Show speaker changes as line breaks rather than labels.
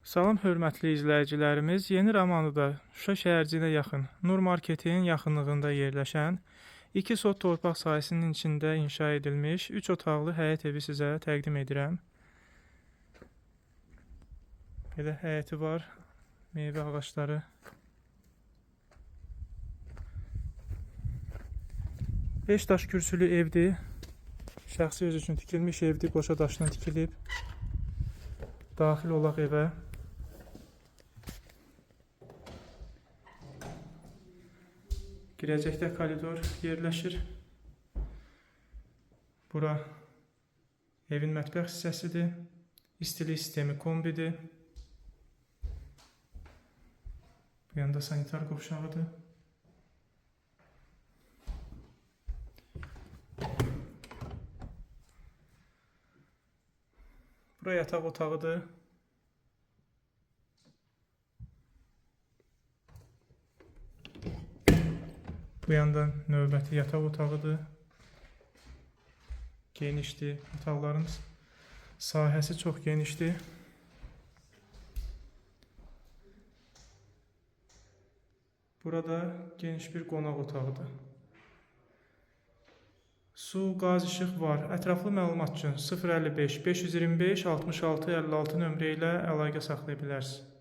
Salam hörmətli izləyicilərimiz, Yeni Romanlıda Şuşa şəhərciyinə yaxın Nur Marketin yaxınlığında yerləşən 2 sot torpaq sahəsinin içində inşa edilmiş 3 otaqlı həyət evi sizə təqdim edirəm. Belə həyəti var, meyvə ağacları. Beş daş kürsülü evdir. Şəxsi öz üçün tikilmiş evdir, qoşa daşdan tikilib. Daxil olaq evə. Girəcəkdə koridor yerləşir. Bura evin mətbəx hissəsidir. İstilik sistemi kombidir. Bu yanda sanitar qovşağıdır. Bura yataq otağıdır. Bu yandan növbəti yataq otağıdır. Genişdir. Otaqların sahəsi çox genişdir. Burada geniş bir qonaq otağıdır. Su, qaz, işıq var. Ətraflı məlumat üçün 055 525 66 56 nömrə ilə əlaqə saxlaya bilərsiniz.